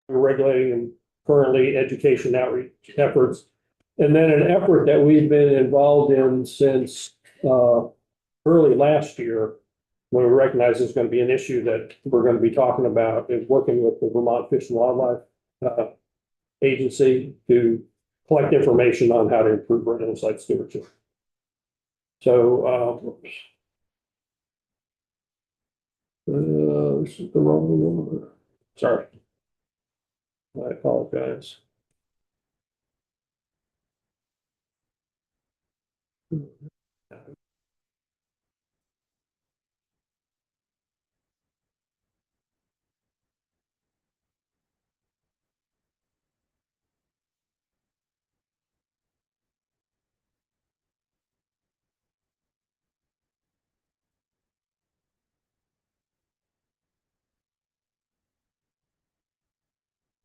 we're regulating them currently, education outreach efforts. And then an effort that we've been involved in since early last year, when we recognize there's going to be an issue that we're going to be talking about, is working with the Vermont Fish and Wildlife Agency to collect information on how to improve resident site stewardship. So this is the wrong one. Sorry. I apologize.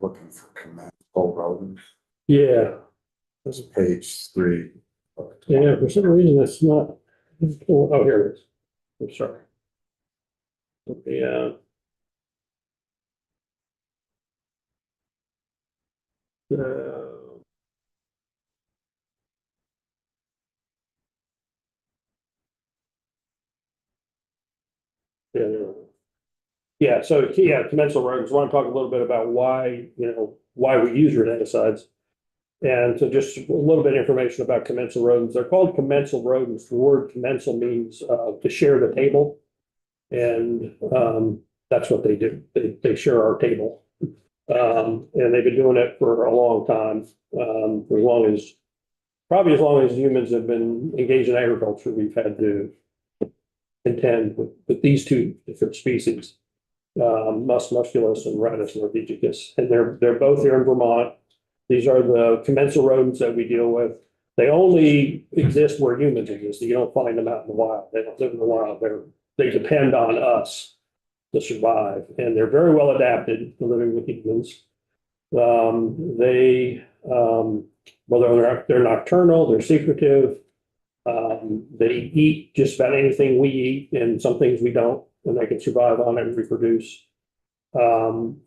Looking for commendable rodents. Yeah, That's page 3. yeah, for some reason it's not. Oh, here it is. I'm sorry. Yeah. Yeah, yeah, so yeah, commensal rodents. I want to talk a little bit about why, why we use rodenticides. And so just a little bit of information about commensal rodents. They're called commensal rodents. The word commensal means to share the table. And that's what they do. They share our table. And they've been doing it for a long time. For probably as long as humans have been engaged in agriculture, we've had to contend with these two different species, Mus musculus and Rattus norvegicus. And they're both here in Vermont. These are the commensal rodents that we deal with. They only exist where humans exist. You don't find them out in the wild. They don't live in the wild. They depend on us to survive, and they're very well adapted to living with humans. They're nocturnal, they're secretive. They eat just about anything we eat and some things we don't, and they can survive on it and reproduce. One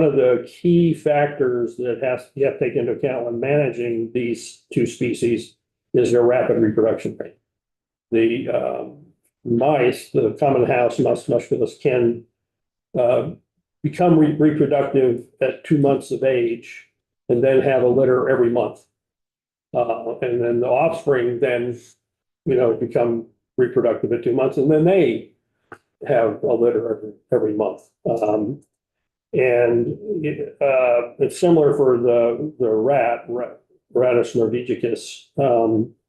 of the key factors that you have to take into account when managing these two species is their rapid reproduction rate. The mice, the common house Mus musculus, can become reproductive at 2 months of age and then have a litter every month. And then the offspring then, become reproductive at 2 months, and then they have a litter every month. And it's similar for the Rattus norvegicus, a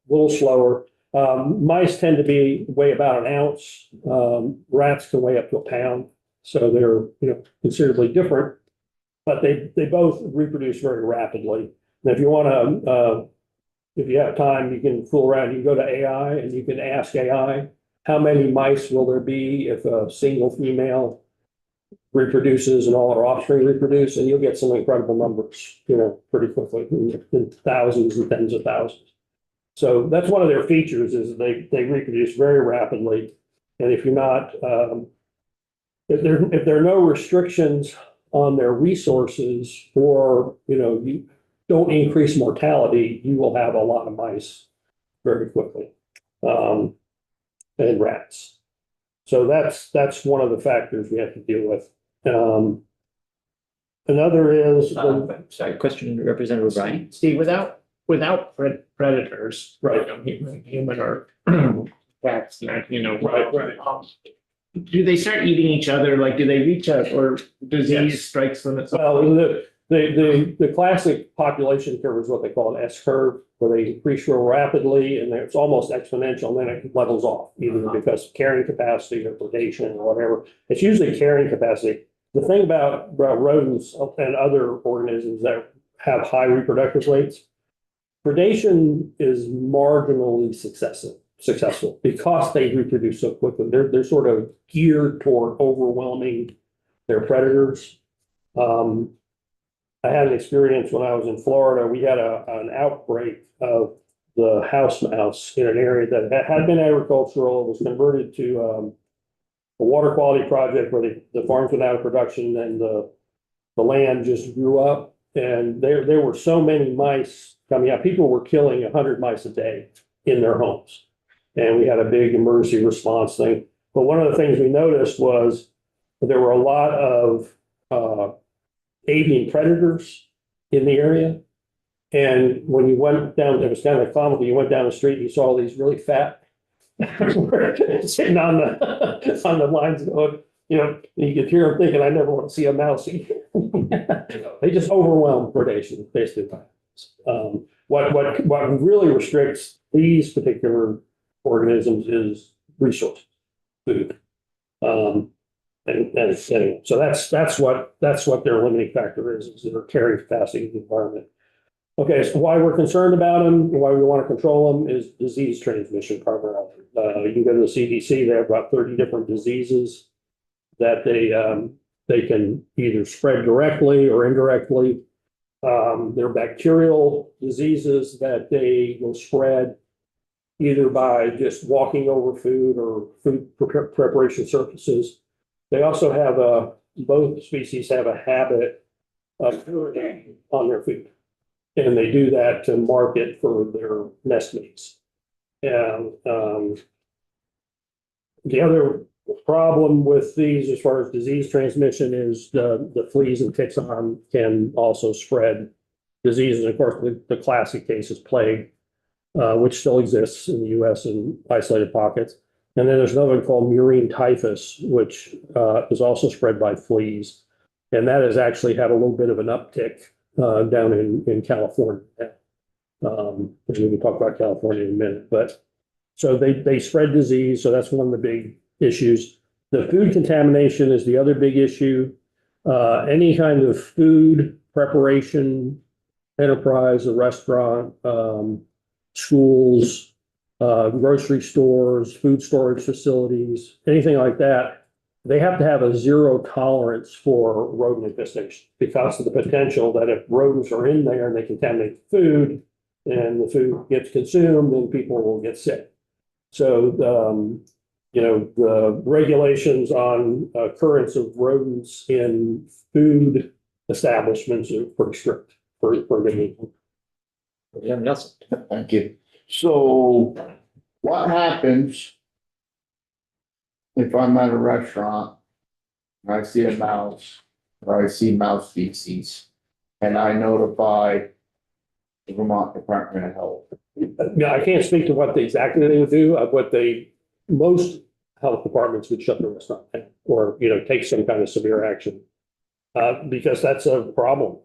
little slower. Mice tend to weigh about an ounce. Rats can weigh up to a pound, so they're considerably different, but they both reproduce very rapidly. And if you want to, if you have time, you can fool around. You can go to AI and you can ask AI, how many mice will there be if a single female reproduces and all her offspring reproduce, and you'll get some incredible numbers, pretty quickly, in thousands and tens of thousands. So that's one of their features, is they reproduce very rapidly. And if you're not, if there are no restrictions on their resources, or you don't increase mortality, you will have a lot of mice very quickly, and rats. So that's one of the factors we have to deal with. Another is sorry, question to Representative Ryan. Steve, without predators, right, human or cats, right. Do they start eating each other? Like, do they reach out, or disease strikes them at some point? Well, the classic population curve is what they call an S curve, where they increase real rapidly and it's almost exponential, and then it levels off, either because of carrying capacity or predation or whatever. It's usually carrying capacity. The thing about rodents and other organisms that have high reproductive rates, predation is marginally successful because they reproduce so quickly. They're sort of geared toward overwhelming their predators. I had an experience when I was in Florida. We had an outbreak of the house mouse in an area that had been agricultural. It was converted to a water quality project where the farms went out of production, and the the land just grew up and there were so many mice coming out. People were killing 100 mice a day in their homes. And we had a big emergency response thing. But one of the things we noticed was there were a lot of avian predators in the area. And when you went down, it was kind of comical, you went down the street, you saw these really fat sitting on the lines of the hood, you know, you could hear them thinking, I never want to see a mouse eat. They just overwhelm predation, basically. What really restricts these particular organisms is resources, food. And so that's what their limiting factor is their carrying capacity in the environment. Okay, so why we're concerned about them, why we want to control them is disease transmission primarily. You can go to the CDC, they have about 30 different diseases that they can either spread directly or indirectly. They're bacterial diseases that they will spread either by just walking over food or food preparation surfaces. They also have both species have a habit of urinating on their food. And they do that to market for their nest mates. And the other problem with these as far as disease transmission is the fleas and ticks on can also spread diseases. Of course, the classic case is plague, which still exists in the US in isolated pockets. And then there's another one called murine typhus, which is also spread by fleas. And that has actually had a little bit of an uptick down in California. Which we can talk about California in a minute. But so they spread disease. So that's one of the big issues. The food contamination is the other big issue. Any kind of food preparation enterprise, a restaurant, schools, grocery stores, food storage facilities, anything like that, they have to have a zero tolerance for rodent infestation because of the potential that if rodents are in there and they contaminate the food and the food gets consumed, then people will get sick. So, you know, the regulations on occurrence of rodents in food establishments are pretty strict for good reason. Yeah, Nelson. Thank you. So what happens if I'm at a restaurant and I see a mouse or I see mouse feces and I notify the Vermont Department of Health? Yeah, I can't speak to what exactly they would do, most health departments would shut the restaurant down or, you know, take some kind of severe action. Because that's a problem.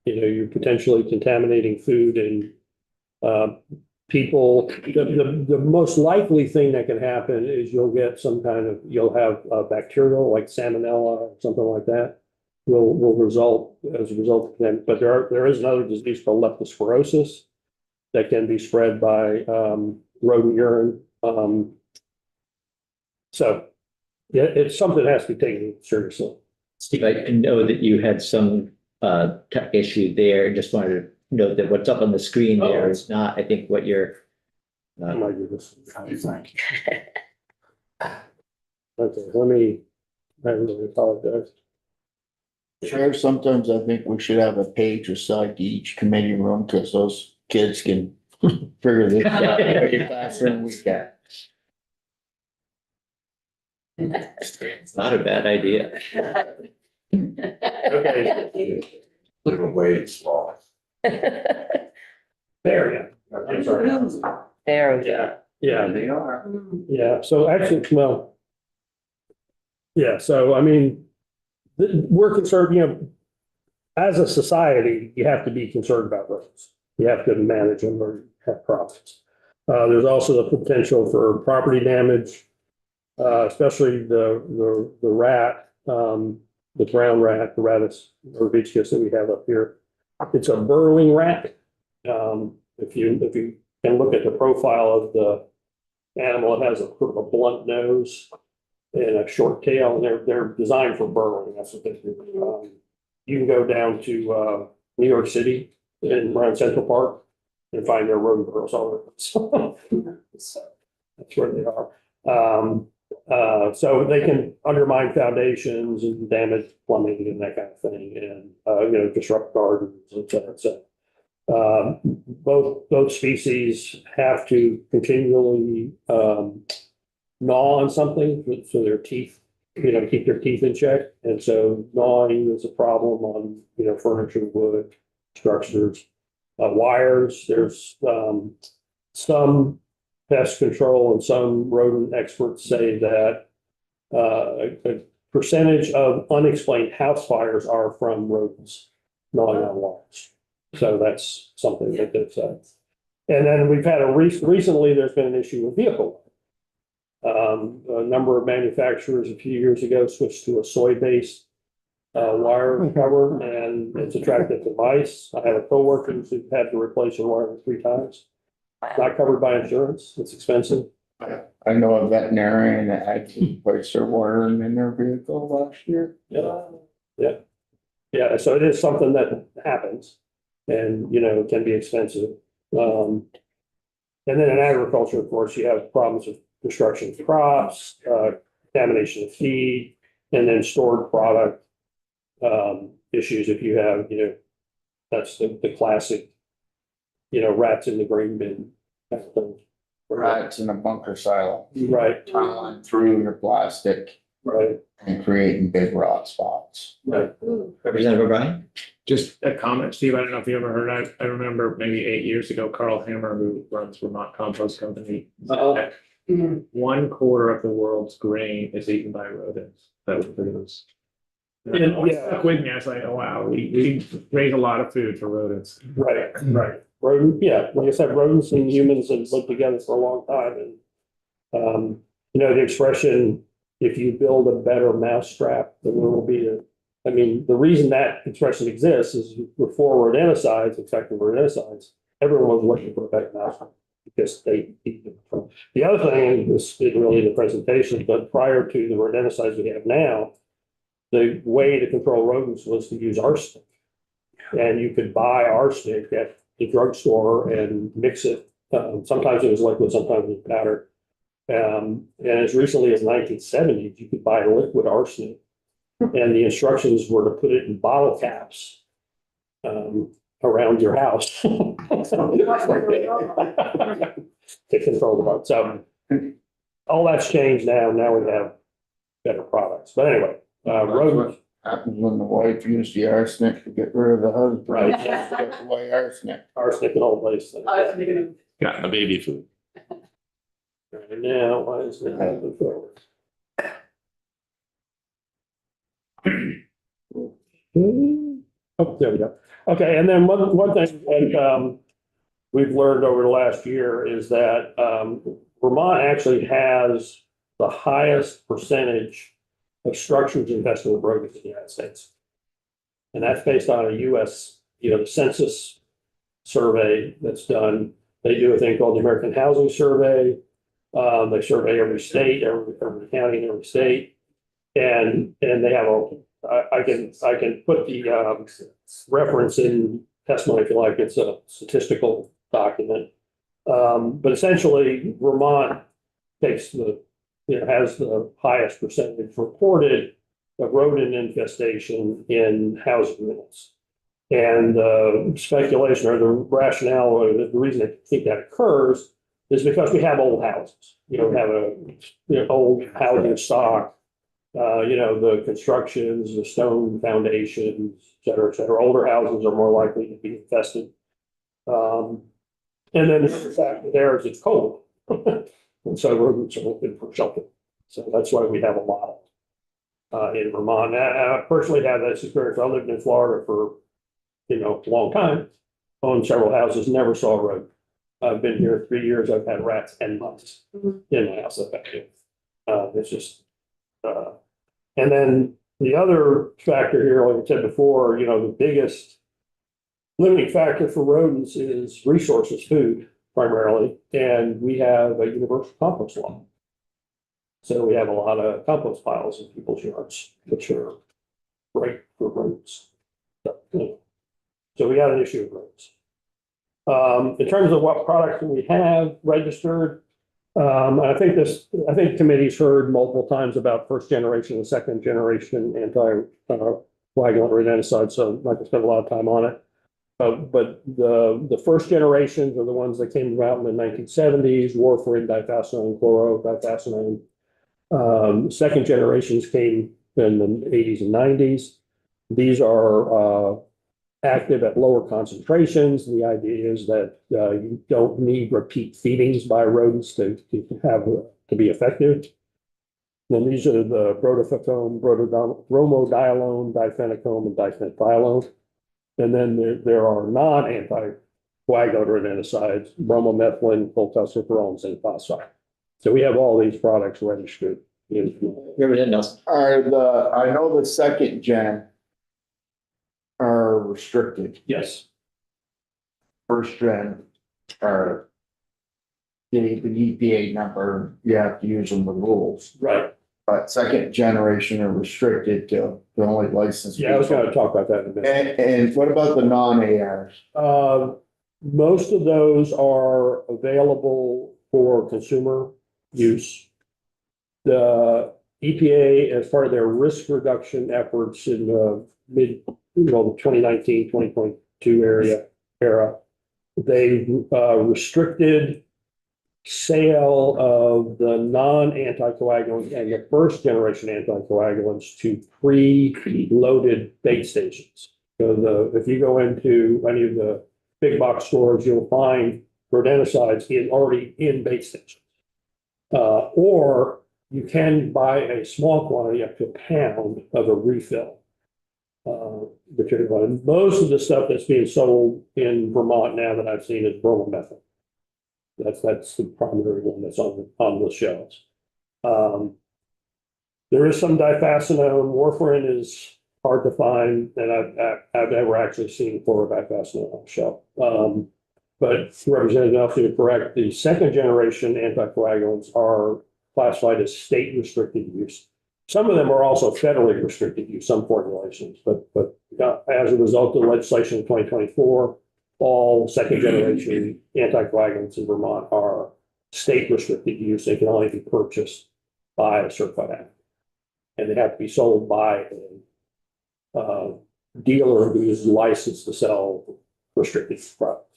You know, you're potentially contaminating food and people, the most likely thing that can happen is you'll have bacterial like salmonella or something like that will result as a result of them. But there is another disease called leptospirosis that can be spread by rodent urine. So yeah, it's something that has to be taken seriously. Steve, I know that you had some tech issue there. Just wanted to note that what's up on the screen there is not, I think, what you're. Oh my goodness. Thank you. Okay, I really apologize. Chair, sometimes I think we should have a page assigned to each committee room because those kids can figure this out every classroom we got. It's not a bad idea. Okay. Little way small. There, yeah. I'm sorry. There we go. Yeah, yeah, They are. yeah. So actually, well, yeah, so I mean, we're concerned, you know, as a society, you have to be concerned about roads. You have to manage them or have problems. There's also the potential for property damage, especially the rat, the brown rat, the Rattus norvegicus that we have up here. It's a burrowing rat. If you can look at the profile of the animal, it has a sort of a blunt nose and a short tail, and they're designed for burrowing. That's what they do. You can go down to New York City and around Central Park and find their rodent burrows all over. So that's where they are. So they can undermine foundations and damage plumbing and that kind of thing, and, disrupt gardens, et cetera, et cetera. Both species have to continually, gnaw on something, so their teeth, keep their teeth in check. And so gnawing is a problem on, furniture, wood, structures, wires. There's, some pest control and some rodent experts say that, a percentage of unexplained house fires are from rodents gnawing on wires. So that's something that they've said. And then we've had recently, there's been an issue with vehicle. A number of manufacturers a few years ago switched to a soy-based wire cover, and it's attracted to mice. I have a coworker who's had to replace her wire 3 times. Not covered by insurance. It's expensive. I know a veterinarian that had to place their wiring in their vehicle last year. Yeah, so it is something that happens, and, it can be expensive. And then in agriculture, of course, you have problems with destruction of crops, contamination of feed, and then stored product issues. If you have, that's the classic, rats in the grain bin. kind of thing. Rats in a bunker silo, Right, tunneling through your plastic right, and creating big rot spots. right. Representative O'Brien? Just a comment, Steve, I don't know if you ever heard, I remember maybe 8 years ago, Carl Hammer, who runs Vermont Compost Company. Uh-oh. 1/4 of the world's grain is eaten by rodents that we produce. And, It yeah. stuck with me, I was like, oh wow, we raise a lot of food for rodents. Right, right. Like I said, rodents and humans have lived together for a long time, and, the expression, if you build a better mousetrap, then there will be the reason that expression exists is before rodenticides, effective rodenticides, everyone was looking for a better mousetrap because they eat them. The other thing, and this isn't really the presentation, but prior to the rodenticides we have now, the way to control rodents was to use arsenic. And you could buy arsenic at the drugstore and mix it. Sometimes it was liquid, sometimes it was powder. And as recently as 1970s, you could buy liquid arsenic. And the instructions were to put it in bottle caps around your house. To control the bugs. So all that's changed now. Now we have better products. But anyway, rodents. Happens when the wife used the arsenic to get rid of the husband. Right. Get away arsenic. Arsenic and all place. Got the baby food. Right now, why is it moving forward? Oh, there we go. Okay, and then one thing that we've learned over the last year is that Vermont actually has the highest percentage of structures invested with rodents in the United States. And that's based on a US, the census survey that's done. They do a thing called the American Housing Survey. They survey every state, every county in every state. And they have I can put the reference in testimony if you like. It's a statistical document. But essentially Vermont takes has the highest percentage reported of rodent infestation in housing units. And speculation or the rationale or the reason I think that occurs is because we have old houses. We have old housing stock, the constructions, the stone foundations, et cetera, et cetera. Older houses are more likely to be infested. And then the other factor there is it's cold. And so rodents are looking for shelter. So that's why we have a lot in Vermont. I personally had this experience. I lived in Florida for, a long time, owned several houses, never saw a rodent. I've been here 3 years. I've had rats and mice in my house. It's just, and then the other factor here, like I said before, the biggest limiting factor for rodents is resources, food primarily, and we have a universal compost law. So we have a lot of compost piles in people's yards, which are great for rodents. So we got an issue with rodents. In terms of what products we have registered, I think committee's heard multiple times about first generation and second generation coagulant rodenticide, so I'm not gonna spend a lot of time on it. But the first generations are the ones that came about in the 1970s, warfarin, difacinone, chlorodifacinone. Second generations came in the 80s and 90s. These are active at lower concentrations. The idea is that you don't need repeat feedings by rodents to be effective. Then these are the bromophenone, bromodiolone, difenicone, and difenthriolone. And then there are non-anticoagulant rodenticides, bromomethylene, cholecalciferol, and zinc phosphide. So we have all these products registered. Everything else. I know the second gen are restricted. Yes. First gen are the EPA number, you have to use them with rules. Right. But second generation are restricted to the only licensed. Yeah, I was people. going to talk about that in a minute. And what about the non-ARs? Most of those are available for consumer use. The EPA, as part of their risk reduction efforts in the the 2019, 2022 era, they restricted sale of the non-anticoagulants and the first generation anticoagulants to pre-loaded bait stations. So if you go into any of the big box stores, you'll find rodenticides already in bait stations. Or you can buy a small quantity up to a pound of a refill. Most of the stuff that's being sold in Vermont now that I've seen is bromomethylene. That's the primary one that's on the shelves. There is some difacinone. Warfarin is hard to find, and I've never actually seen chlordifacinone on the shelf. But Representative Nelson, you're correct. The second generation anticoagulants are classified as state restricted use. Some of them are also federally restricted use, some formulations, but as a result of legislation in 2024, all second generation anticoagulants in Vermont are state restricted use. They can only be purchased by a certified applicant. And they have to be sold by a dealer who is licensed to sell restricted products.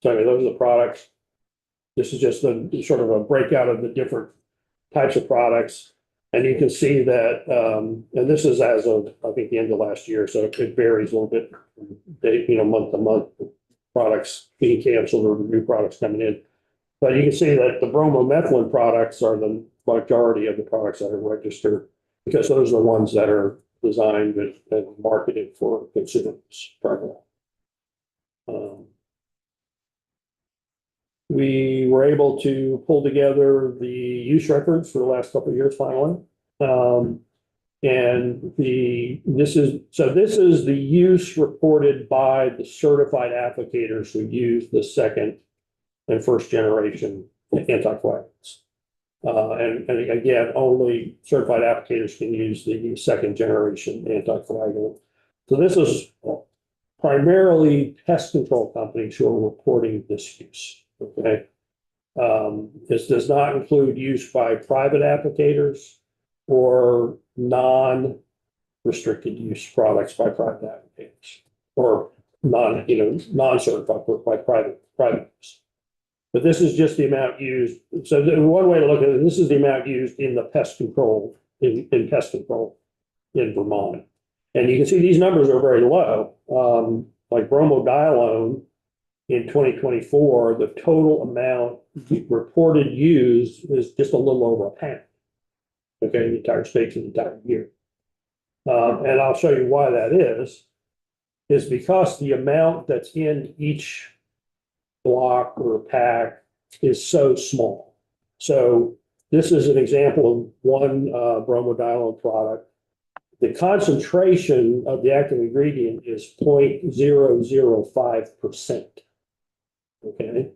So anyway, those are the products. This is just the sort of a breakout of the different types of products. And you can see that, and this is as of, I think, the end of last year, so it varies a little bit, month to month, products being canceled or new products coming in. But you can see that the bromomethylene products are the majority of the products that are registered, because those are the ones that are designed and marketed for consumers primarily. We were able to pull together the use records for the last couple of years finally. And this is the use reported by the certified applicators who use the second and first generation anticoagulants. And again, only certified applicators can use the second generation anticoagulant. So this is primarily pest control companies who are reporting this use. Okay. This does not include use by private applicators or non-restricted use products by private applicators, or non-certified by private use. But this is just the amount used. So one way to look at it, this is the amount used in the pest control, in pest control in Vermont. And you can see these numbers are very low. Like bromodiolone, in 2024, the total amount reported used is just a little over a pound. Okay, the entire state for the entire year. And I'll show you why that is because the amount that's in each block or pack is so small. So this is an example of one bromodiolone product. The concentration of the active ingredient is 0.005%. Okay.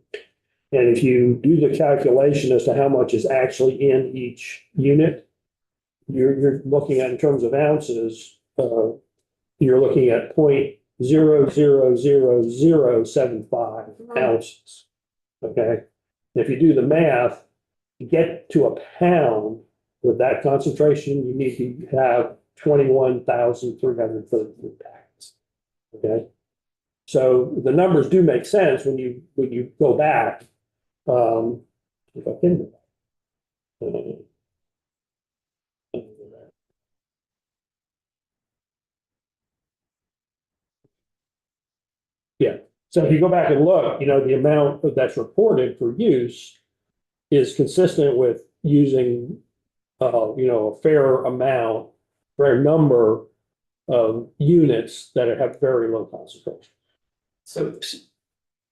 And if you do the calculation as to how much is actually in each unit, you're looking at, in terms of ounces, you're looking at 0.005 .0000075 ounces. Okay, if you do the math, to get to a pound with that concentration, you need to have 21,333 packets. Okay, so the numbers do make sense when you go back. If I can do that. Yeah, so if you go back and look, the amount that's reported for use is consistent with using, a fair number of units that have very low concentration. So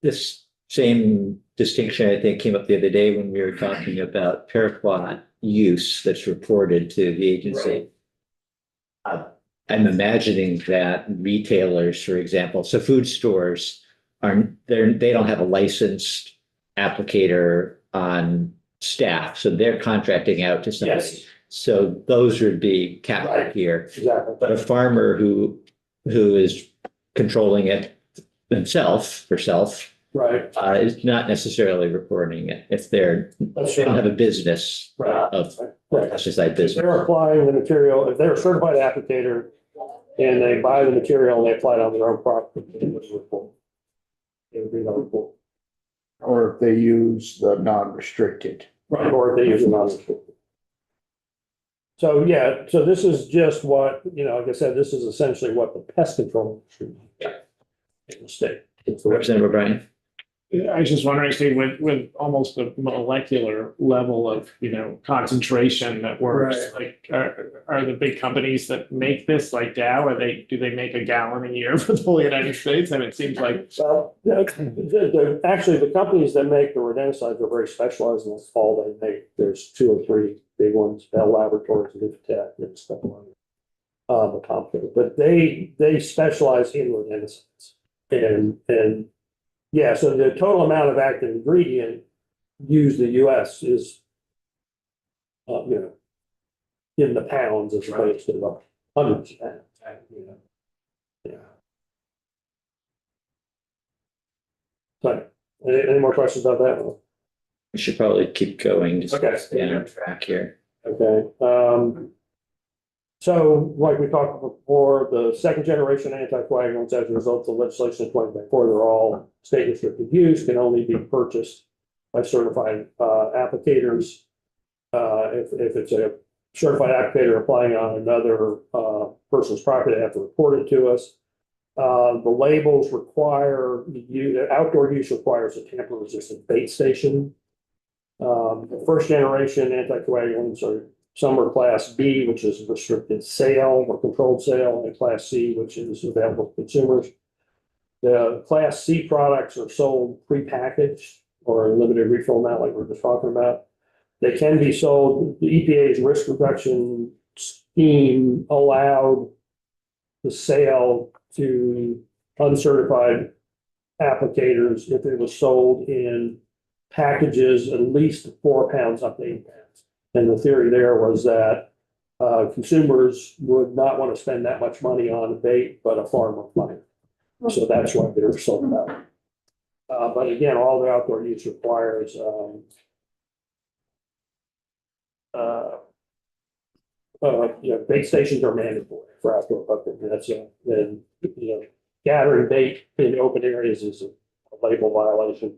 this same distinction, I think, came up the other day when we were talking about paraquat use that's reported to the agency. I'm imagining that retailers, for example, so food stores they don't have a licensed applicator on staff, so they're contracting out to somebody. Yes. So those would be captured Right. here. Exactly. But a farmer who is controlling it herself, Right. is not necessarily reporting it if they don't have a business of Right. pesticide If business. they're applying the material, if they're a certified applicator and they buy the material and they apply it on their own property, it would report. It would be the report. Or if they use the non-restricted. Right. Or if they use a non-restricted. So, yeah, so this is just what, like I said, this is essentially what the pest control should be in the state. Representative O'Brien. I was just wondering, Steve, with almost a molecular level of, concentration that works, like, are the big companies that make this, like Dow, do they make a gallon a year for the whole United States? And it seems like. Well, actually, the companies that make the rodenticides are very specialized, and that's all they make. There's 2 or 3 big ones, Bell Laboratories, Liftech, and stuff like that. The company, but they specialize in rodenticides. And yeah, so the total amount of active ingredient used in the US is, in the pounds as opposed to the hundreds of pounds. Yeah. So, any more questions about that? We should probably keep going, just Okay. stay on track here. Okay, so like we talked before, the second generation anticoagulants as a result of legislation in 2024, they're all state restricted use, can only be purchased by certified applicators. If it's a certified applicator applying on another person's property, they have to report it to us. The labels require outdoor use requires a tamper resistant bait station. The first generation anticoagulants some are class B, which is restricted sale or controlled sale, and class C, which is available to consumers. The class C products are sold prepackaged or a limited refill amount, like we we're just talking about. They can be sold. The EPA's risk reduction scheme allowed the sale to uncertified applicators if it was sold in packages at least 4 pounds up to 8 pounds. And the theory there was that consumers would not want to spend that much money on a bait, but a farmer might. So that's why they're sold out. But again, all the outdoor use requires bait stations are mandatory for outdoor hunting. That's gathering bait in open areas is a label violation.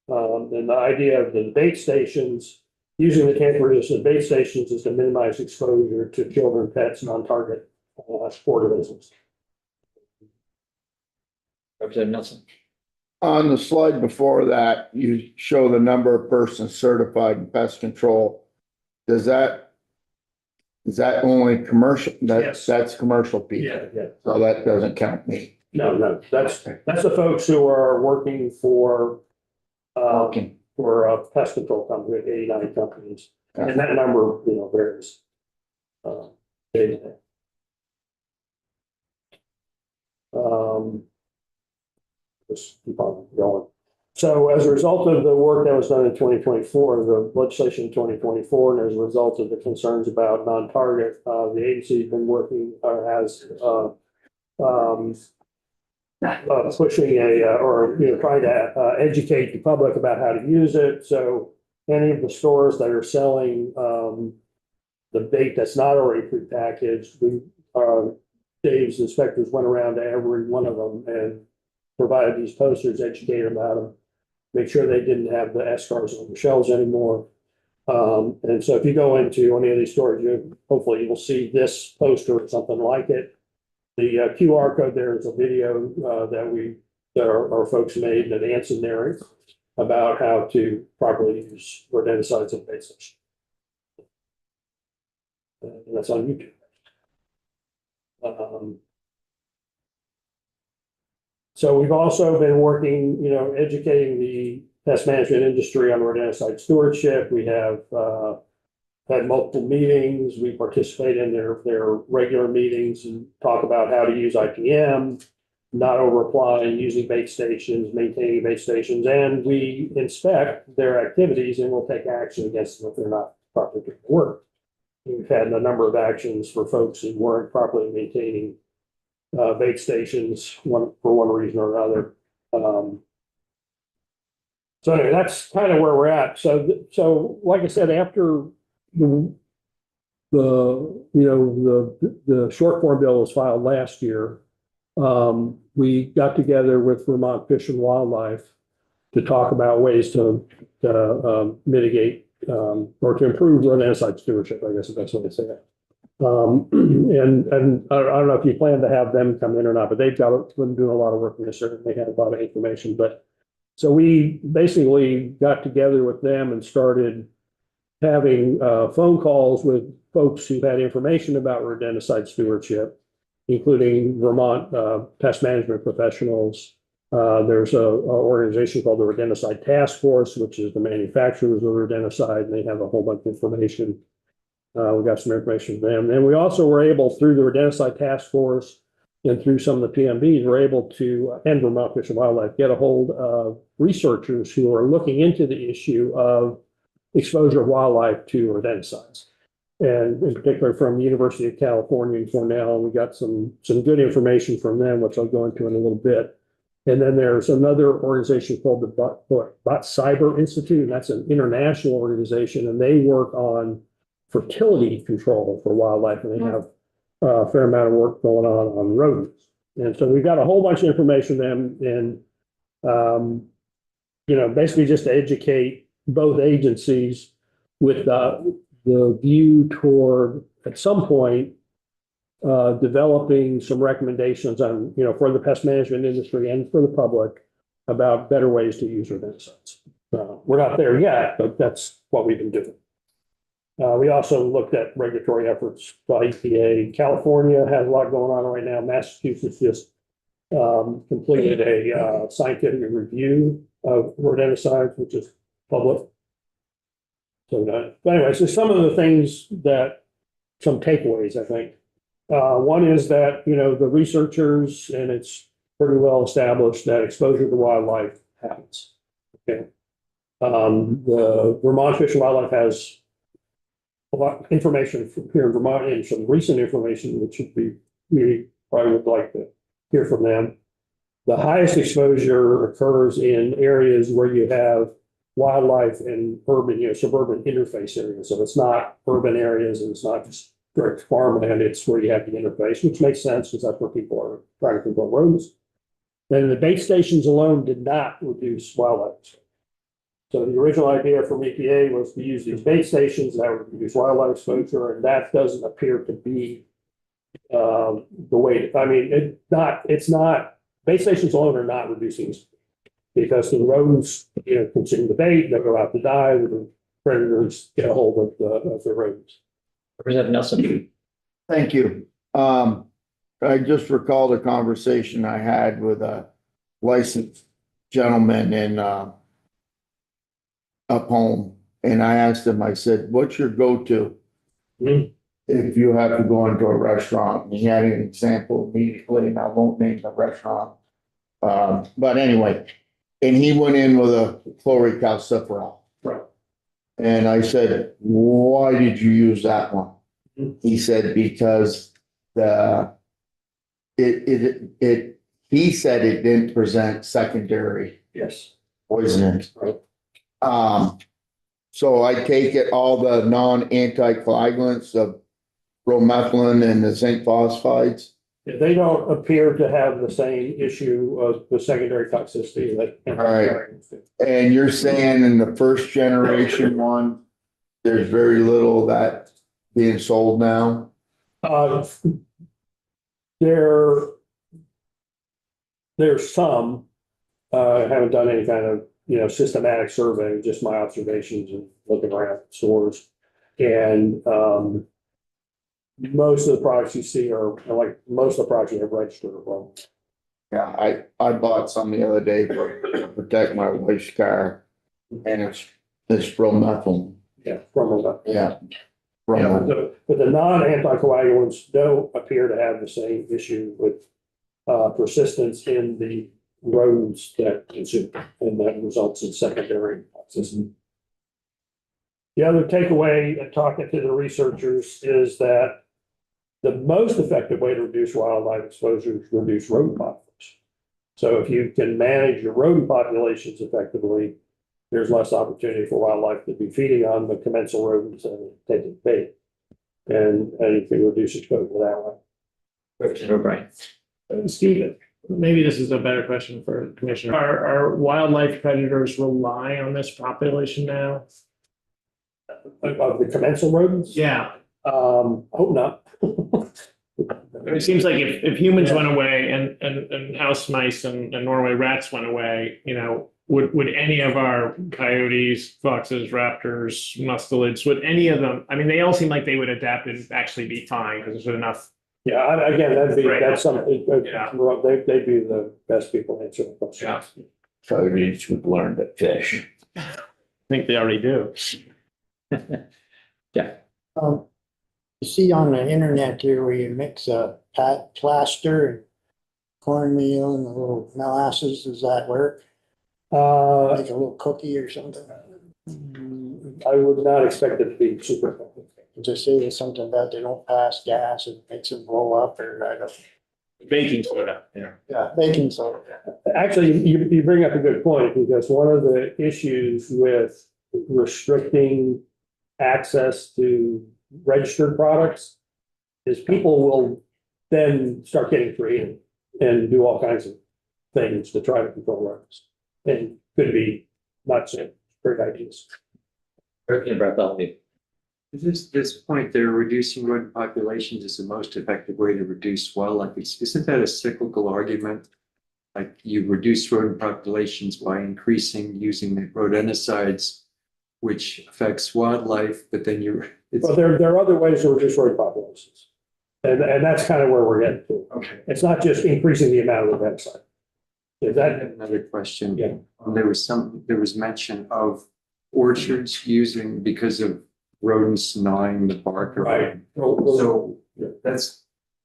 And the idea of the bait stations, using the tamper-resistant bait stations, is to minimize exposure to children, pets, non-target sport organisms. Representative Nelson. On the slide before that, you show the number of persons certified in pest control. Is that only commercial? Yes. That's commercial people. Yeah. So that doesn't count me. No, that's the folks who are working for Okay. for a pest control company, 89 companies, and that number, varies. Day to day. Just keep on going. So as a result of the work that was done in 2024, the legislation in 2024, and as a result of the concerns about non-target, the agency has been working, or has pushing or, trying to, educate the public about how to use it. So any of the stores that are selling, the bait that's not already prepackaged, Dave's inspectors went around to every one of them and provided these posters, educated about them, make sure they didn't have the S-cars on the shelves anymore. And so if you go into any of these stores, hopefully you will see this poster or something like it. The QR code there is a video that our folks made that Anson narrates about how to properly use rodenticides and bait stations. And that's on YouTube. So we've also been working, educating the pest management industry on rodenticide stewardship. We have had multiple meetings. We participate in their regular meetings and talk about how to use IPM, not over applying, using bait stations, maintaining bait stations, and we inspect their activities and we'll take action against them if they're not properly doing the work. We've had a number of actions for folks who weren't properly maintaining bait stations for one reason or another. So anyway, that's kind of where we're at. So like I said, after the short form bill was filed last year, we got together with Vermont Fish and Wildlife to talk about ways to mitigate or to improve rodenticide stewardship, I guess is the best way to say that. And I don't know if you plan to have them come in or not, but they've been doing a lot of work in this area. They have a lot of information, but so we basically got together with them and started having phone calls with folks who had information about rodenticide stewardship, including Vermont pest management professionals. There's a organization called the Rodenticide Task Force, which is the manufacturers of rodenticide, and they have a whole bunch of information. We got some information from them. And we also were able, through the Rodenticide Task Force and through some of the PMBs, we're able to, and Vermont Fish and Wildlife, get a hold of researchers who are looking into the issue of exposure of wildlife to rodenticides. And in particular from the University of California and Cornell, we got some good information from them, which I'll go into in a little bit. And then there's another organization called the Bot Cyber Institute, and that's an international organization, and they work on fertility control for wildlife, and they have a fair amount of work going on rodents. And so we've got a whole bunch of information then, and basically just to educate both agencies with the view toward, at some point, developing some recommendations on, for the pest management industry and for the public about better ways to use rodenticides. We're not there yet, but that's what we've been doing. We also looked at regulatory efforts by EPA. California has a lot going on right now. Massachusetts just completed a scientific review of rodenticides, which is public. So anyway, so some of the things some takeaways, I think. One is that, the researchers, and it's pretty well established that exposure to wildlife happens. Okay. The Vermont Fish and Wildlife has a lot of information from here in Vermont and some recent information, which we probably would like to hear from them. The highest exposure occurs in areas where you have wildlife and urban, suburban interface areas. So it's not urban areas and it's not just direct farmland, it's where you have the interface, which makes sense because that's where people are trying to control rodents. Then the bait stations alone did not reduce wildlife. So the original idea from EPA was to use these bait stations that would reduce wildlife exposure, and that doesn't appear to be the way. It's not. Bait stations alone are not reducing, because the rodents, consume the bait, they go out to die, the predators get a hold of the rodents. Representative Nelson. Thank you. I just recalled a conversation I had with a licensed gentleman in up home, and I asked him, I said, what's your go-to if you have to go into a restaurant? And he had an example immediately, and I won't name the restaurant. But anyway, and he went in with a chloricalciferol. Right. And I said, why did you use that one? He said, because he said it didn't present secondary Yes. poisoning. Right. So I take it all the non-anticoagulants of bromethylene and the zinc phosphides. They don't appear to have the same issue of the secondary toxicity that. Right. And you're saying in the first generation one, there's very little that being sold now? There's some, I haven't done any kind of, systematic survey, just my observations and looking around stores. And, most of the products you see are like, most of the products you have registered are wrong. Yeah, I bought some the other day to protect my wife's car and it's bromethylene. Yeah, from a. Yeah. Yeah, From, but the non-anticoagulants don't appear to have the same issue with persistence in the rodents that consume, and that results in secondary toxicity. The other takeaway in talking to the researchers is that the most effective way to reduce wildlife exposure is to reduce rodent populations. So if you can manage your rodent populations effectively, there's less opportunity for wildlife to be feeding on the commensal rodents and taking bait. And you can reduce exposure that way. O'Brien. Stephen, maybe this is a better question for Commissioner. Are wildlife predators rely on this population now? Of the commensal rodents? Yeah, Hope not. it seems like if humans went away and house mice and Norway rats went away, would any of our coyotes, foxes, raptors, mustelids, would any of them, I mean, they all seem like they would adapt and actually be fine because there's enough. Yeah, again, that's something, Yeah. they'd be the best people to answer the question. Yeah. coyotes would learn to fish. I think they already do. You see on the internet here where you mix plaster and cornmeal and a little molasses, does that work? Like a little cookie or something? I would not expect it to be super effective. Just say there's something about they don't pass gas and makes them blow up or I don't. Baking soda, yeah. Yeah, baking soda. Actually, you bring up a good point, because one of the issues with restricting access to registered products is people will then start getting creative and do all kinds of things to try to control rodents. And could be not so great ideas. Bartholomew. This point, they're reducing rodent populations is the most effective way to reduce wildlife. Isn't that a cyclical argument? Like you reduce rodent populations by increasing using the rodenticides, which affects wildlife, but then Well, there are other ways to reduce rodent populations. And that's kind of where we're getting to. okay. It's not just increasing the amount of the website. Is I that, have another question. Yeah. There was mention of orchards using because of rodents gnawing the bark right? around. So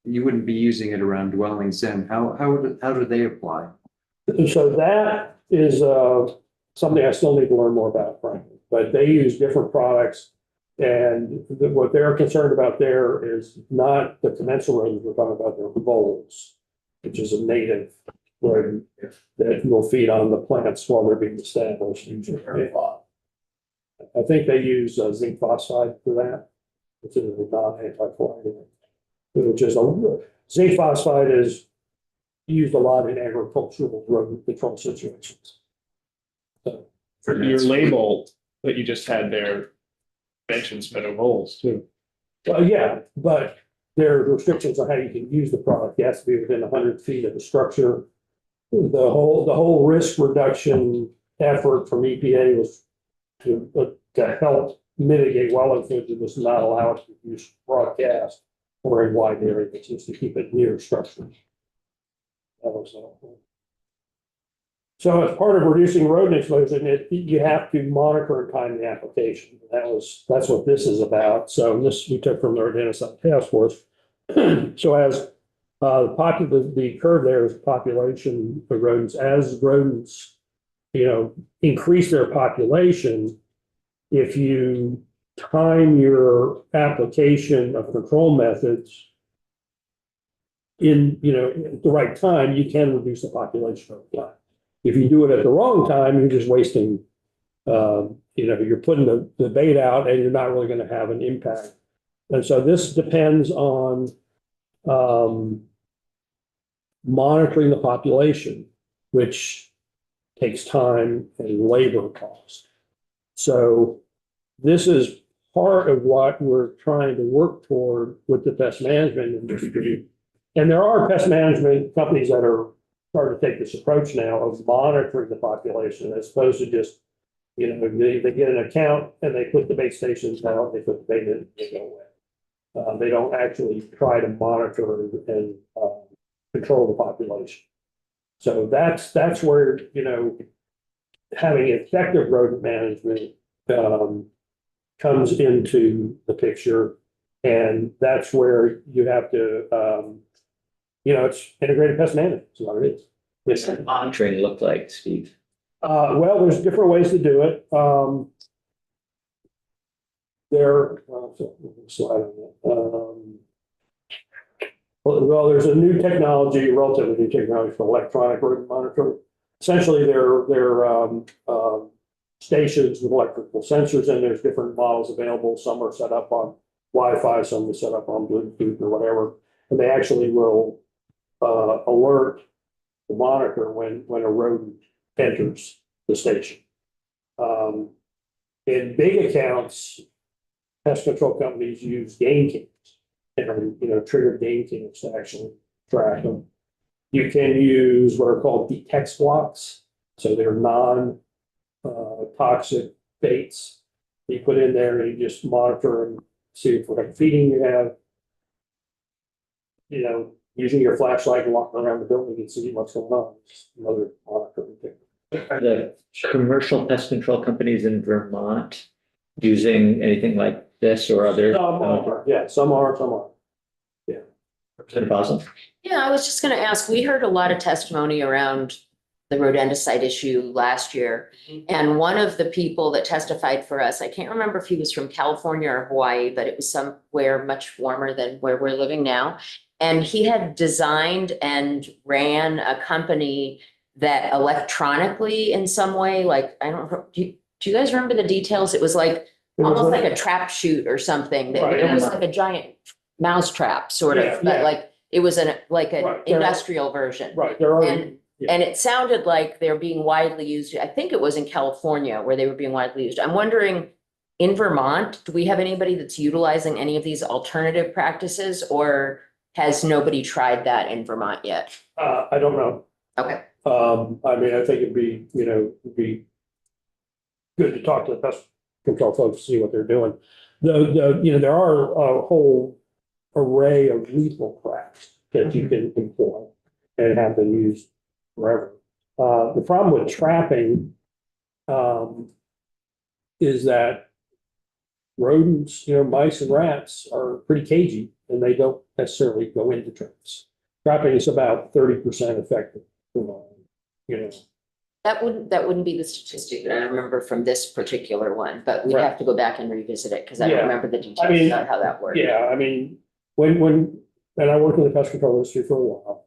you wouldn't be using it around dwellings then. How do they apply? So that is something I still need to learn more about, frankly. But they use different products, and what they're concerned about there is not the commensal rodents we're talking about, they're voles, which is a native rodent that will feed on the plants while they're being established. I think they use zinc phosphide for that. It's a non-anticoagulant. Which is zinc phosphide is used a lot in agricultural rodent control situations. So, For your label that you just had there mentions meadow voles too. yeah, but there are restrictions on how you can use the product. It has to be within 100 feet of the structure. The whole risk reduction effort from EPA was to help mitigate wildlife and was not allow it to use broadcast or in wide areas, just to keep it near structures. That was so as part of reducing rodent exposure, you have to monitor and time the application. That's what this is about. So this we took from the Rodenticide Task Force. So as the curve there is population of rodents. As rodents, increase their population, if you time your application of control methods in, at the right time, you can reduce the population over time. If you do it at the wrong time, you're just wasting, you're putting the bait out and you're not really going to have an impact. And so this depends on monitoring the population, which takes time and labor cost. So this is part of what we're trying to work toward with the pest management industry. And there are pest management companies that are starting to take this approach now of monitoring the population as opposed to just, they get an account and they put the bait stations out, they put the bait in, they go away. They don't actually try to monitor and control the population. So that's where, having effective rodent management comes into the picture. And that's where you have to, it's integrated pest management, is what it is. What's that monitoring look like, Steve? Well, there's different ways to do it. Slide on that. Well, there's a new technology, relatively new technology for electronic rodent monitoring. Essentially, they're stations with electrical sensors, and there's different models available. Some are set up on Wi-Fi, some are set up on Bluetooth or whatever, and they actually will alert the monitor when a rodent enters the station. In big accounts, pest control companies use game cams and trigger game cams to actually track them. You can use what are called detext blocks, so they're non-toxic baits. You put in there and you just monitor and see what kind of feeding you have. Using your flashlight and walking around the building and see what's going on. Another monitoring thing. Are the commercial pest control companies in Vermont using anything like this or other? Some are, yeah, some are. Yeah. Representative Boswell? Yeah, I was just gonna ask, we heard a lot of testimony around the rodenticide issue last year. And one of the people that testified for us, I can't remember if he was from California or Hawaii, but it was somewhere much warmer than where we're living now. And he had designed and ran a company that electronically in some way, like, I don't know, do you guys remember the details? It was like almost like a trap shoot or something. Right. It was like a giant mouse trap sort Yeah, of, but yeah. like it was an Right, they're- industrial version. Right, there are. And it sounded like they're being widely used. I think it was in California where they were being widely used. I'm wondering, in Vermont, do we have anybody that's utilizing any of these alternative practices, or has nobody tried that in Vermont yet? I don't know. Okay. I mean, I think it'd be good to talk to the pest control folks, see what they're doing. There are a whole array of lethal traps that you can employ and have them used forever. The problem with trapping is that rodents, mice and rats are pretty cagey and they don't necessarily go into traps. Trapping is about 30% effective. That wouldn't be the statistic that I remember from this particular one, but we Right. have to go back and revisit it because I Yeah. don't remember the details mean, about how that worked. Yeah, I mean, and I worked in the pest control industry for a while.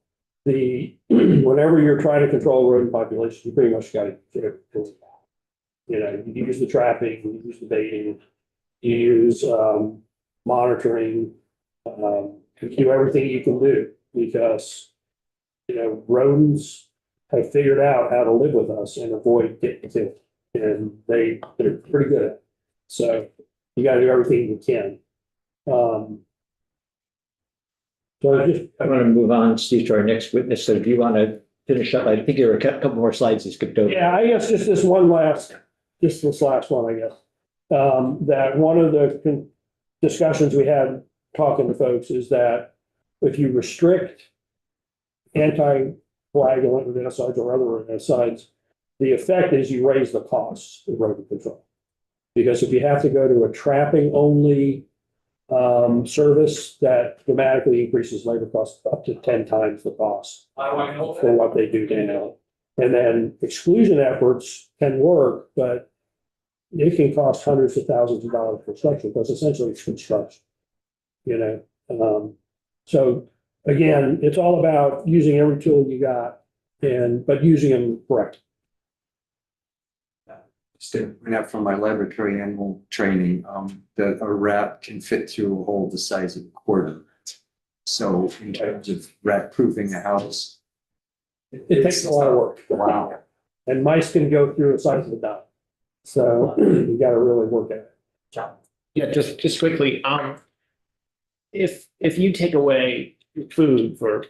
Whenever you're trying to control a rodent population, you pretty much got to, you use the trapping, you use the baiting, you use monitoring, you do everything you can do because, rodents have figured out how to live with us and avoid getting killed. And they're pretty good at it. So you got to do everything you can. So I want to move on, Steve, to our next witness. So do you want to finish up? I think there were a couple more slides you skipped over. yeah, I guess just this last one, I guess. That one of the discussions we had talking to folks is that if you restrict anticoagulant rodenticides or other rodenticides, the effect is you raise the costs of rodent control. Because if you have to go to a trapping only service, that dramatically increases labor costs up to 10 times the cost for what they do now. And then exclusion efforts can work, but it can cost hundreds of thousands of dollars per structure because essentially it's construction. So again, it's all about using every tool you got but using them correctly. Just to point out from my laboratory animal training, that a rat can fit through a hole the size of a quarter. So in terms of rat proofing a house. It takes a lot of work. Wow. And mice can go through the size of a dime. So you gotta really work at it. Yeah, just quickly, if you take away food for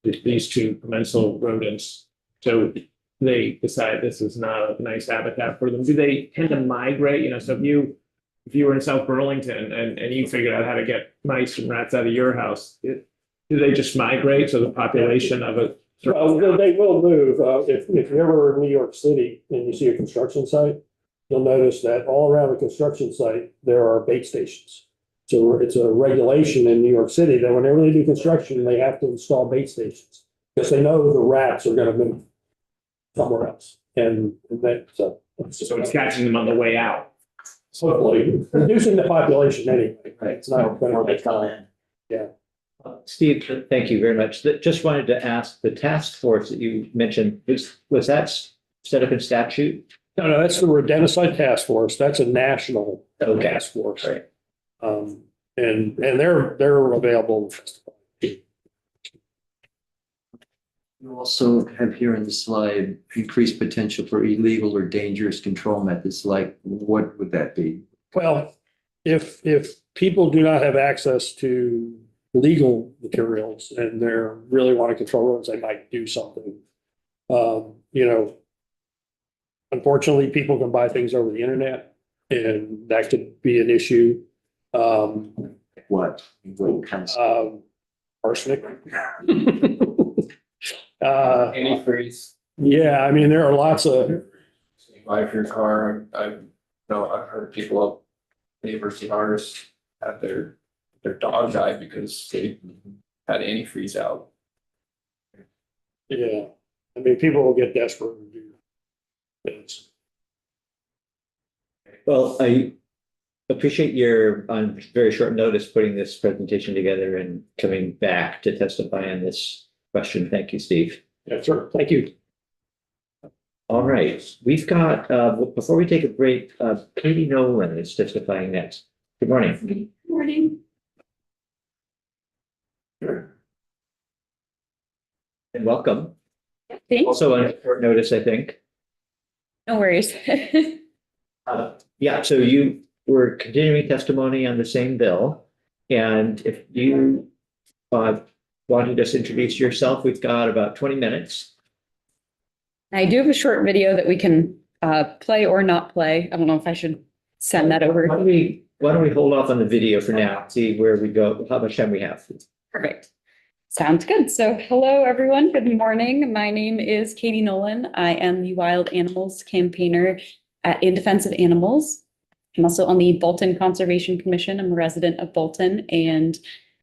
these two commensal rodents, so they decide this is not a nice habitat for them, do they tend to migrate? You know, so if you were in South Burlington and you figured out how to get mice and rats out of your house, do they just migrate? So the population of it. Well, they will move. If you're ever in New York City and you see a construction site, you'll notice that all around the construction site, there are bait stations. So it's a regulation in New York City that whenever they do construction, they have to install bait stations. Because they know the rats are gonna move somewhere else. And that, so. So it's catching them on the way out. Hopefully, reducing the population anyway. Right. It's not gonna take time. Steve, thank you very much. Just wanted to ask, the task force that you mentioned, was that set up in statute? No, that's the Rodenticide Task Force. That's a national task force. Right. And they're available. You also have here in the slide, increased potential for illegal or dangerous control methods, like what would that be? Well, if people do not have access to legal materials and they're really want to control roads, they might do something. You know, unfortunately, people can buy things over the internet and that could be an issue. What kind of? Arsenic. Antifreeze. Yeah, I mean, there are lots of, You buy for your car, I've heard people, neighbors of ours had their dog die because they had antifreeze out. yeah, I mean, people will get desperate and do things. Well, I appreciate your, on very short notice, putting this presentation together and coming back to testify on this question. Thank you, Steve. Yeah, sure. Thank you. All right, we've got, before we take a break, Katie Nolan is testifying next. Good morning. Good morning. And welcome. Thanks. Also on short notice, I think. No worries. Yeah, so you were continuing testimony on the same bill. And if you want to just introduce yourself, we've got about 20 minutes. I do have a short video that we can play or not play. I don't know if I should send that over. Why don't we hold off on the video for now, see where we go, how much time we have. Perfect. Sounds good. So hello, everyone. Good morning. My name is Katie Nolan. I am the Wild Animals Campaigner at In Defense of Animals. I'm also on the Bolton Conservation Commission. I'm a resident of Bolton, and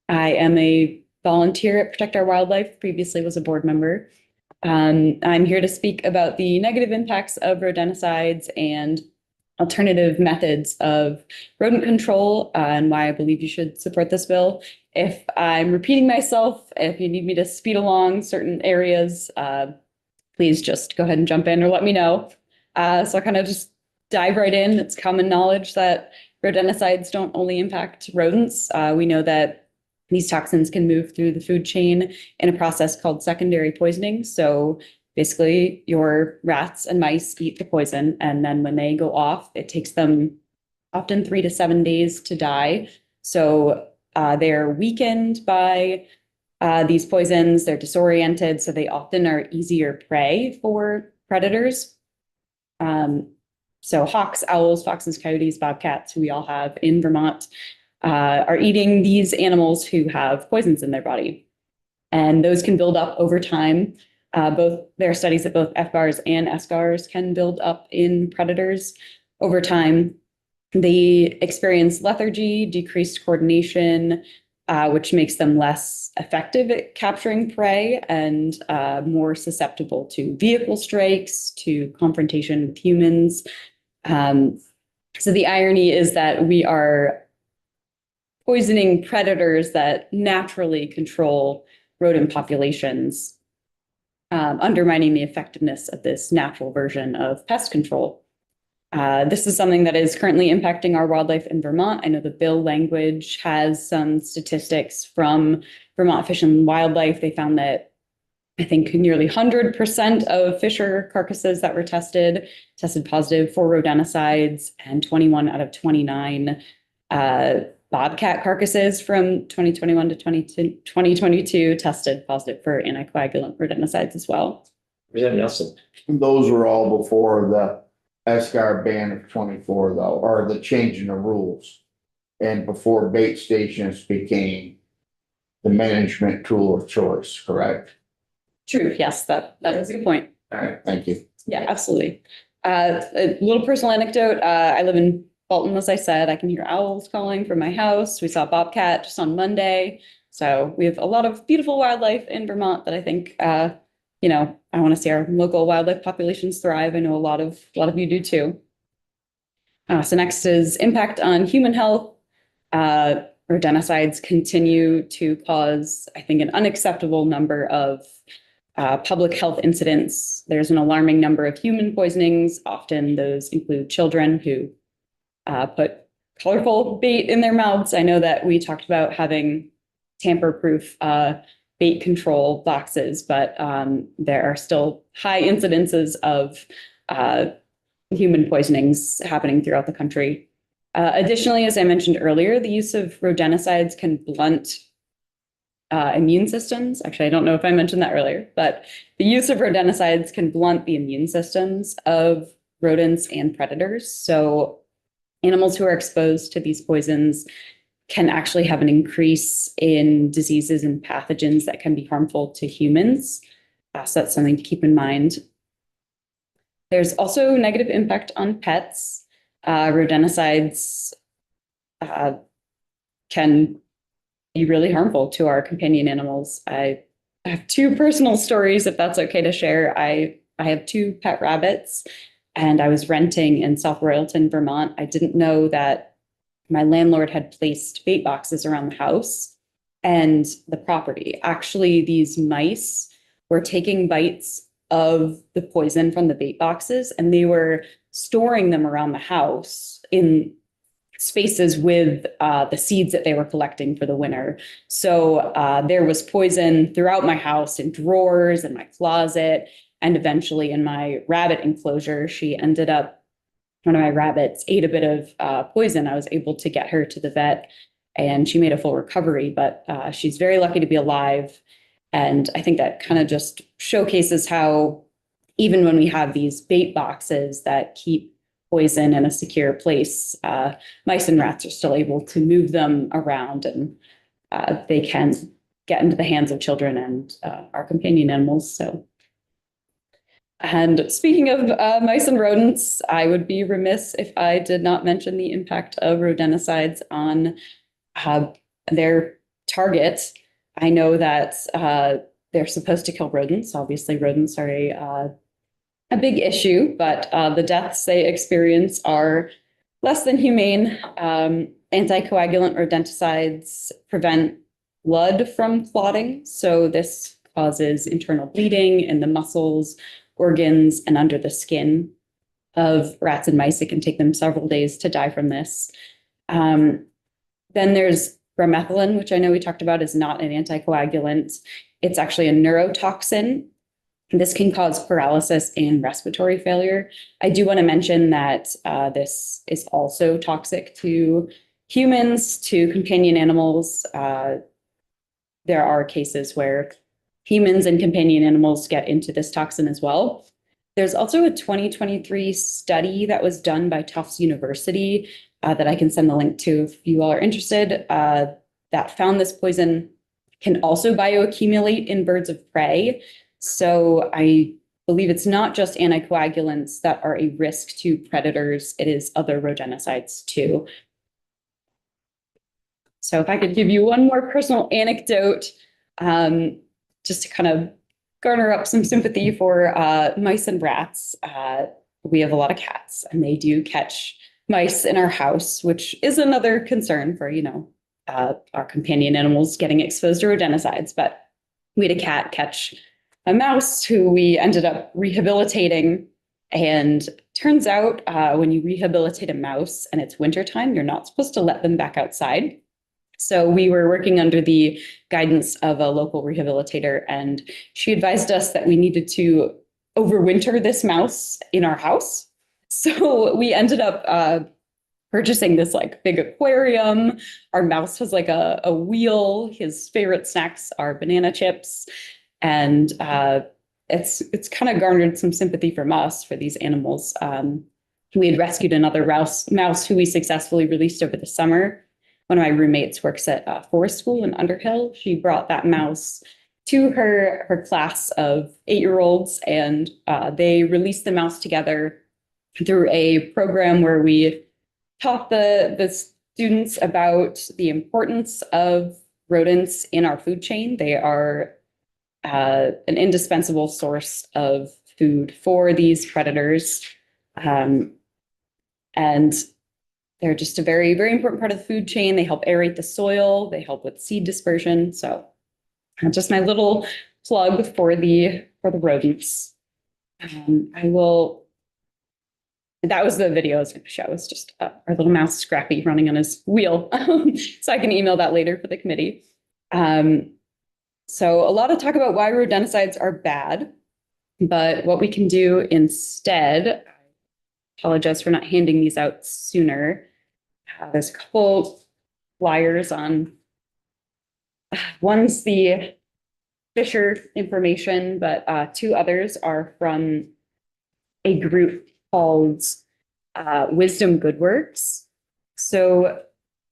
I am a volunteer at Protect Our Wildlife. Previously was a board member. I'm here to speak about the negative impacts of rodenticides and alternative methods of rodent control and why I believe you should support this bill. If I'm repeating myself, if you need me to speed along certain areas, please just go ahead and jump in or let me know. So I'll kind of just dive right in. It's common knowledge that rodenticides don't only impact rodents. We know that these toxins can move through the food chain in a process called secondary poisoning. So basically, your rats and mice eat the poison, and then when they go off, it takes them often 3 to 7 days to die. So they're weakened by these poisons, they're disoriented, so they often are easier prey for predators. So hawks, owls, foxes, coyotes, bobcats, who we all have in Vermont, are eating these animals who have poisons in their body. And those can build up over time. There are studies that both FBARs and SGARs can build up in predators over time. They experience lethargy, decreased coordination, which makes them less effective at capturing prey and more susceptible to vehicle strikes, to confrontation with humans. So the irony is that we are poisoning predators that naturally control rodent populations, undermining the effectiveness of this natural version of pest control. This is something that is currently impacting our wildlife in Vermont. I know the bill language has some statistics from Vermont Fish and Wildlife. They found that I think nearly 100% of fisher carcasses that were tested positive for rodenticides, and 21 out of 29 bobcat carcasses from 2021 to 2022 tested positive for anticoagulant rodenticides as well. Representative Nelson. Those were all before the SCAR ban of 24 though, or the change in the rules. And before bait stations became the management tool of choice, correct? True, yes, that is a good point. All right, thank you. Yeah, absolutely. A little personal anecdote. I live in Bolton, as I said. I can hear owls calling from my house. We saw a bobcat just on Monday. So we have a lot of beautiful wildlife in Vermont that I think, I want to see our local wildlife populations thrive. I know a lot of you do too. So next is impact on human health. Rodenticides continue to cause, I think, an unacceptable number of public health incidents. There's an alarming number of human poisonings. Often those include children who put colorful bait in their mouths. I know that we talked about having tamper-proof bait control boxes, but there are still high incidences of human poisonings happening throughout the country. Additionally, as I mentioned earlier, the use of rodenticides can blunt immune systems. Actually, I don't know if I mentioned that earlier, but the use of rodenticides can blunt the immune systems of rodents and predators. So animals who are exposed to these poisons can actually have an increase in diseases and pathogens that can be harmful to humans. So that's something to keep in mind. There's also negative impact on pets. Rodenticides can be really harmful to our companion animals. I have two personal stories, if that's okay to share. I have two pet rabbits, and I was renting in South Royalton, Vermont. I didn't know that my landlord had placed bait boxes around the house and the property. Actually, these mice were taking bites of the poison from the bait boxes, and they were storing them around the house in spaces with the seeds that they were collecting for the winter. So there was poison throughout my house, in drawers, in my closet, and eventually in my rabbit enclosure. One of my rabbits ate a bit of poison. I was able to get her to the vet, and she made a full recovery, but she's very lucky to be alive. And I think that kind of just showcases how even when we have these bait boxes that keep poison in a secure place, mice and rats are still able to move them around, and they can get into the hands of children and our companion animals. So, and speaking of mice and rodents, I would be remiss if I did not mention the impact of rodenticides on their targets. I know that they're supposed to kill rodents. Obviously, rodents are a big issue, but the deaths they experience are less than humane. Anticoagulant rodenticides prevent blood from clotting. So this causes internal bleeding in the muscles, organs, and under the skin of rats and mice. It can take them several days to die from this. Then there's bromethalin, which I know we talked about is not an anticoagulant. It's actually a neurotoxin. This can cause paralysis and respiratory failure. I do want to mention that this is also toxic to humans, to companion animals. There are cases where humans and companion animals get into this toxin as well. There's also a 2023 study that was done by Tufts University that I can send the link to if you all are interested, that found this poison can also bioaccumulate in birds of prey. So I believe it's not just anticoagulants that are a risk to predators, it is other rodenticides too. So if I could give you one more personal anecdote, just to kind of garner up some sympathy for mice and rats. We have a lot of cats, and they do catch mice in our house, which is another concern for, our companion animals getting exposed to rodenticides. But We had a cat catch a mouse who we ended up rehabilitating. And turns out when you rehabilitate a mouse and it's wintertime, you're not supposed to let them back outside. So we were working under the guidance of a local rehabilitator, and she advised us that we needed to overwinter this mouse in our house. So we ended up purchasing this like big aquarium. Our mouse has like a wheel. His favorite snacks are banana chips. And it's kind of garnered some sympathy from us for these animals. We had rescued another mouse who we successfully released over the summer. One of my roommates works at Forest School in Underhill. She brought that mouse to her class of 8-year-olds, and they released the mouse together through a program where we taught the students about the importance of rodents in our food chain. They are an indispensable source of food for these predators. And they're just a very, very important part of the food chain. They help aerate the soil. They help with seed dispersion. So just my little plug for the rodents. That was the video I was going to show. It's just our little mouse Scrappy running on his wheel. So I can email that later for the committee. So a lot of talk about why rodenticides are bad, but what we can do instead, I apologize for not handing these out sooner. There's a couple flyers on, one's the Fisher information, but 2 others are from a group called Wisdom Good Works. So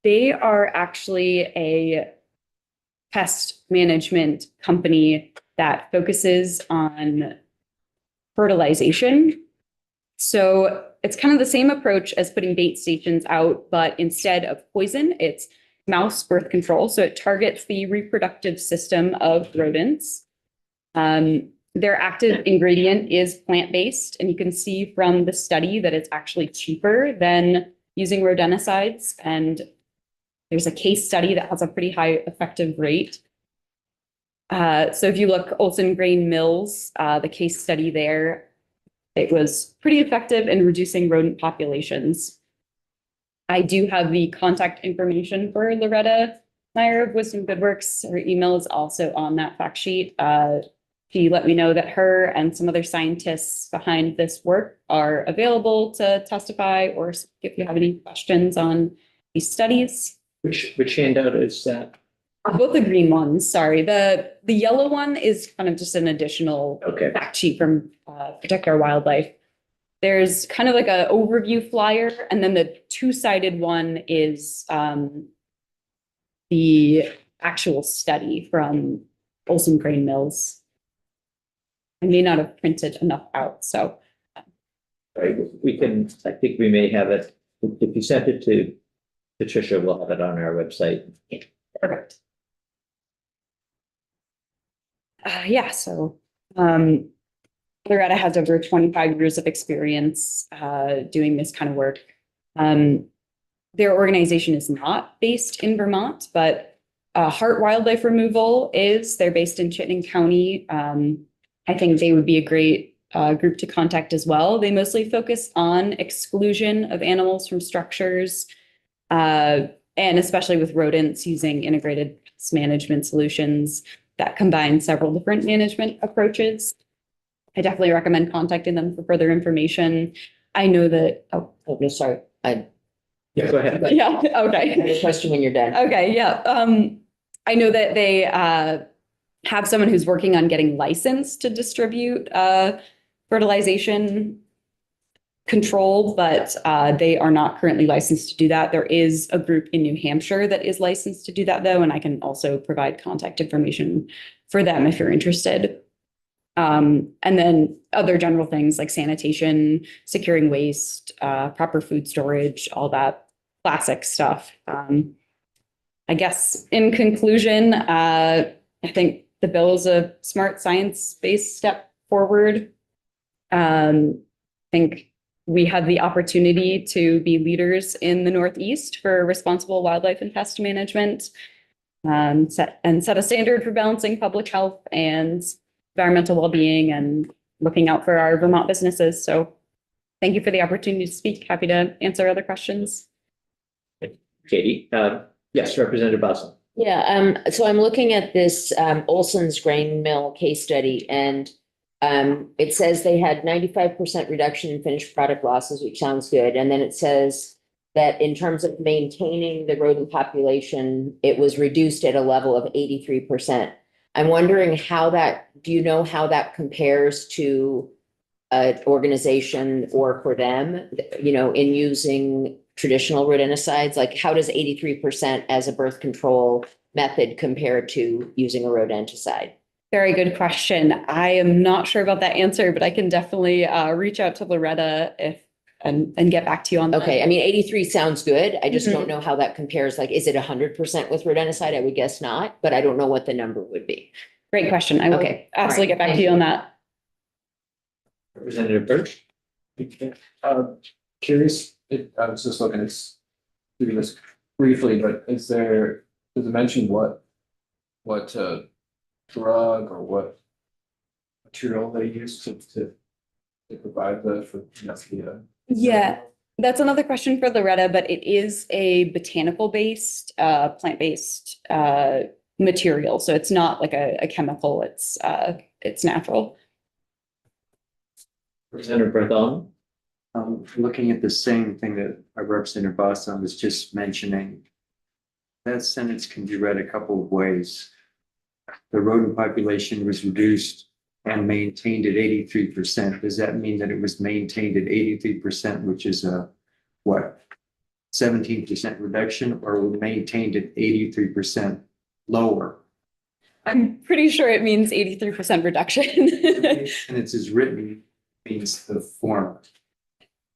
they are actually a pest management company that focuses on fertilization. So it's kind of the same approach as putting bait stations out, but instead of poison, it's mouse birth control. So it targets the reproductive system of rodents. Their active ingredient is plant-based, and you can see from the study that it's actually cheaper than using rodenticides. And there's a case study that has a pretty high effective rate. So if you look, Olson Grain Mills, the case study there, it was pretty effective in reducing rodent populations. I do have the contact information for Loretta Meyer of Wisdom Good Works. Her email is also on that fact sheet. She let me know that her and some other scientists behind this work are available to testify, or if you have any questions on these studies. Which handout is that? Both the green ones, sorry. The yellow one is kind of just an additional fact sheet from Protect Our Wildlife. There's kind of like an overview flyer, and then the 2-sided one is the actual study from Olson Grain Mills. I may not have printed enough out, so. Right, we can, I think we may have it, if you sent it to Patricia, we'll have it on our website. Perfect. Yeah, so Loretta has over 25 years of experience doing this kind of work. Their organization is not based in Vermont, but Heart Wildlife Removal is. They're based in Chittenden County. I think they would be a great group to contact as well. They mostly focus on exclusion of animals from structures, and especially with rodents, using integrated pest management solutions that combine several different management approaches. I definitely recommend contacting them for further information. I know that, Oh, sorry. Yeah, go ahead. yeah, I have okay. a question when you're done. Okay, yeah. I know that they have someone who's working on getting licensed to distribute fertilization control, but they are not currently licensed to do that. There is a group in New Hampshire that is licensed to do that, though, and I can also provide contact information for them if you're interested. And then other general things like sanitation, securing waste, proper food storage, all that classic stuff. I guess in conclusion, I think the bill is a smart science-based step forward. I think we have the opportunity to be leaders in the Northeast for responsible wildlife and pest management. set a standard for balancing public health and environmental well-being and looking out for our Vermont businesses. So thank you for the opportunity to speak. Happy to answer other questions. Katie, yes, Representative Boswell. Yeah, so I'm looking at this Olson's grain mill case study, and it says they had 95% reduction in finished product losses, which sounds good. And then it says that in terms of maintaining the rodent population, it was reduced at a level of 83%. I'm wondering do you know how that compares to an organization or for them, you know, in using traditional rodenticides? Like, how does 83% as a birth control method compare to using a rodenticide? Very good question. I am not sure about that answer, but I can definitely reach out to Loretta and get back to you on that. Okay, I mean, 83 sounds good. I just don't know how that compares. Like, is it 100% with rodenticide? I would guess not, but I don't know what the number would be. Great question. I will Okay, absolutely all right, get back thank to you you. on that. Representative Birch. Curious, I was just looking at doing this briefly, but does it mention what drug or what material they use to provide Yeah, that's another question for Loretta, but it is a botanical-based, plant-based material. So it's not like a chemical, it's natural. Representative Bartholomew. Looking at the same thing that our Representative Boston was just mentioning, that sentence can be read a couple of ways. The rodent population was reduced and maintained at 83%. Does that mean that it was maintained at 83%, which is a, what, 17% reduction, or maintained at 83% lower? I'm pretty sure it means 83% reduction. And it's as written, means the former.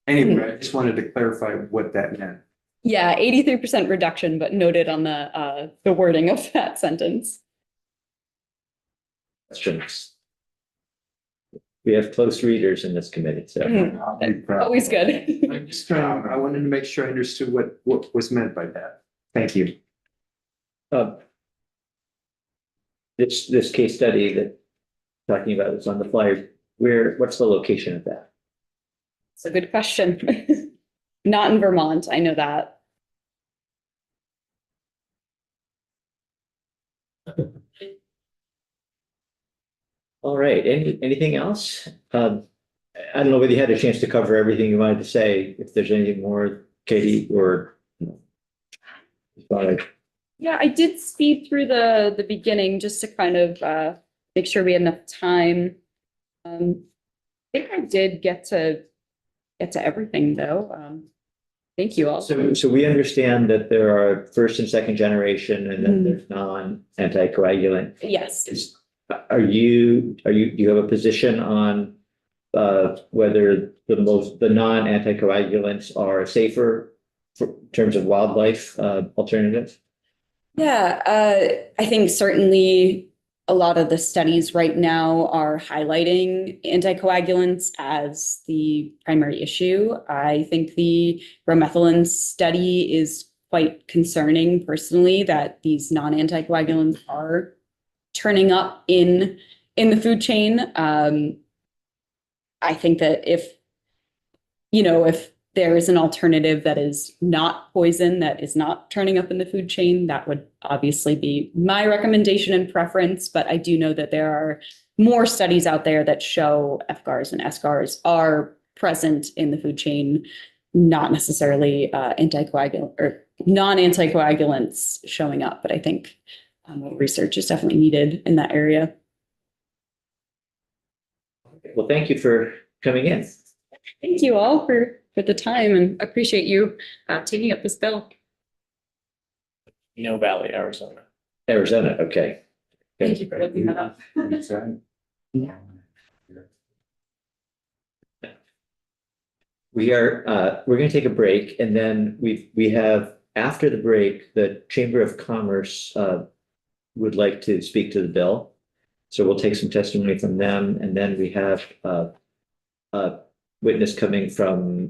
Anyway, I just wanted to clarify what that meant. Yeah, 83% reduction, but noted on the wording of that sentence. Questions? We have close readers in this committee, so. Always good. I'm just trying, I wanted to make sure I understood what was meant by that. Thank you. This case study that talking about is on the flyer. What's the location of that? It's a good question. Not in Vermont, I know that. All right, anything else? I don't know whether you had a chance to cover everything you wanted to say. If there's anything more, Katie, or. Yeah, I did speed through the beginning just to kind of make sure we had enough time. I think I did get to everything though. Thank you all. So we understand that there are first and second generation, and then there's non-anticoagulant. Yes. Do you have a position on whether the non-anticoagulants are safer in terms of wildlife alternatives? Yeah, I think certainly a lot of the studies right now are highlighting anticoagulants as the primary issue. I think the bromethylin study is quite concerning personally, that these non-anticoagulants are turning up in the food chain. I think that if there is an alternative that is not poison, that is not turning up in the food chain, that would obviously be my recommendation and preference. But I do know that there are more studies out there that show FGARs and SGARs are present in the food chain, not necessarily anticoagulant or non-anticoagulants showing up. But I think research is definitely needed in that area. Well, thank you for coming in. Thank you all for the time, and appreciate you taking up this bill. Eno Valley, Arizona. Arizona, okay. Thank you for looking that up. We're going to take a break, and then we have, after the break, the Chamber of Commerce would like to speak to the bill. So we'll take some testimony from them, and then we have a witness coming from